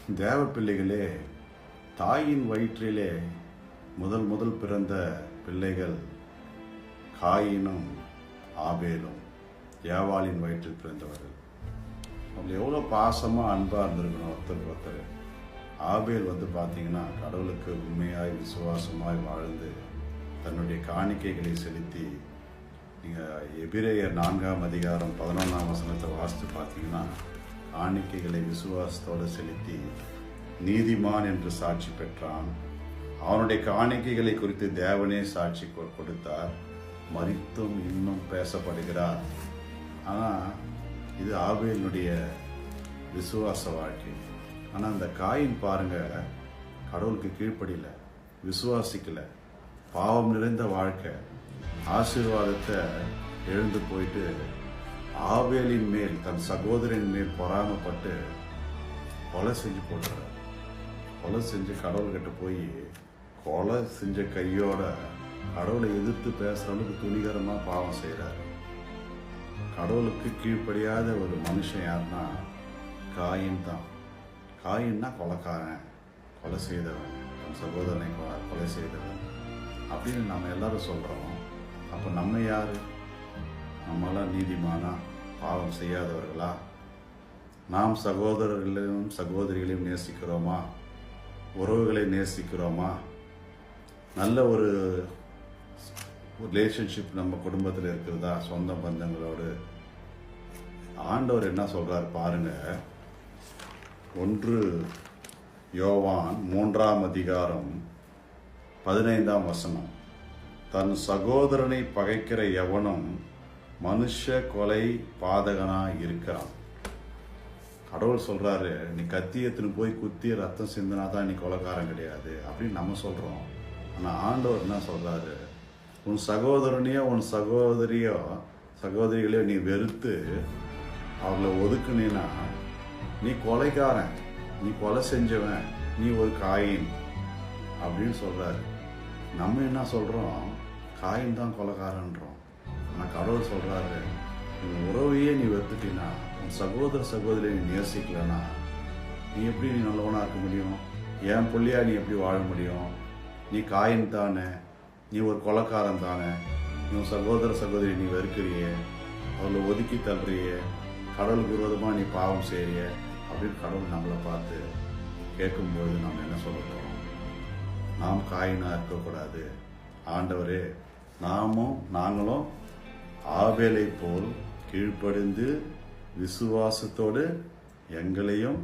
தேவ பிள்ளைகளே, தாயின் வயிற்றிலே முதல் பிறந்த பிள்ளைகள் காயினும் ஆபேலும், ஏவாளின் வயிற்றில் பிறந்தவர்கள். அவங்க எவ்வளோ பாசமாக அன்பாக இருந்திருக்கணும் ஒருத்தருக்கு ஒருத்தர். ஆபேல் பார்த்தீங்கன்னா கடவுளுக்கு உண்மையாய் விசுவாசமாய் வாழ்ந்து தன்னுடைய காணிக்கைகளை செலுத்தி, நீங்கள் எபிரேயர் 4ஆம் அதிகாரம் 11ஆம் வசனத்தை வாசித்து பார்த்தீங்கன்னா, காணிக்கைகளை விசுவாசத்தோடு செலுத்தி நீதிமான் என்று சாட்சி பெற்றான். அவனுடைய காணிக்கைகளை குறித்து தேவனே சாட்சி கொடுத்தார். மரித்தும் இன்னும் பேசப்படுகிறார். ஆனால் இது ஆபேலினுடைய விசுவாச வாழ்க்கை. ஆனால் அந்த காயின் பாருங்க, கடவுளுக்கு கீழ்ப்படியில, விசுவாசிக்கல, பாவம் நிறைந்த வாழ்க்கை, ஆசீர்வாதத்தை எழுந்து போயிட்டு ஆபேலின் மேல், தன் சகோதரின் மேல் பொறாமப்பட்டு கொலை செஞ்சு போடுறார். கொலை செஞ்சு கடவுள்கிட்ட போய் கொலை செஞ்ச கையோட கடவுளை எதிர்த்து பேசுற அளவுக்கு துணிகரமாக பாவம் செய்கிறார். கடவுளுக்கு கீழ்ப்படியாத ஒரு மனுஷன் யாருன்னா காயின் தான். காயின்னா கொலைக்காரன், கொலை செய்தவன், தன் சகோதரனை கொலை செய்தவன் அப்படின்னு நம்ம எல்லாரும் சொல்கிறோம். அப்போ நம்ம யாரு? நம்மளாம் நீதிமானா? பாவம் செய்யாதவர்களா? நாம் சகோதரர்களையும் சகோதரிகளையும் நேசிக்கிறோமா? உறவுகளை நேசிக்கிறோமா? நல்ல ஒரு ரிலேஷன்ஷிப் நம்ம குடும்பத்தில் இருக்கிறதா? சொந்த பந்தங்களோடு? ஆண்டவர் என்ன சொல்றார் பாருங்க. 1 யோவான் 3ஆம் அதிகாரம் 15ஆம் வசனம். தன் சகோதரனை பகைக்கிற எவனும் மனுஷ கொலை பாதகனா இருக்கிறான். கடவுள் சொல்றாரு, நீ கத்தியத்துன்னு போய் குத்தி ரத்தம் சிந்தினா தான் நீ கொலைக்காரன் கிடையாது அப்படின்னு நம்ம சொல்றோம். ஆனா ஆண்டவர் என்ன சொல்றாரு, உன் சகோதரனையோ உன் சகோதரிகளையோ நீ வெறுத்து அவங்கள ஒதுக்குனா நீ கொலைக்காரன், நீ கொலை செஞ்சவன், நீ ஒரு காயின் அப்படின்னு சொல்றாரு. நம்ம என்ன சொல்றோம், காயின் தான் கொலைக்காரன்றோம். ஆனால் கடவுள் சொல்றாரு, உன் உறவையே நீ வெறுத்துட்டீங்கன்னா, உன் சகோதரியை நீ நேசிக்கலன்னா நீ எப்படி நல்லவனா இருக்க முடியும்? என் பிள்ளையா நீ எப்படி வாழ முடியும்? நீ காயின் தானே, நீ ஒரு கொலைக்காரன் தானே, நீ உன் சகோதரி நீ வெறுக்கிறியே, அவளை ஒதுக்கி தள்ளுறியே, கடவுளுக்கு விரோதமாக நீ பாவம் செய்கிறிய அப்படின்னு கடவுள் நம்மளை பார்த்து கேட்கும்போது நம்ம என்ன சொல்லுறோம்? நாம் காயினாக இருக்கக்கூடாது. ஆண்டவரே, நாங்களும் ஆபேலை போல் கீழ்ப்படிந்து விசுவாசத்தோடு எங்களையும்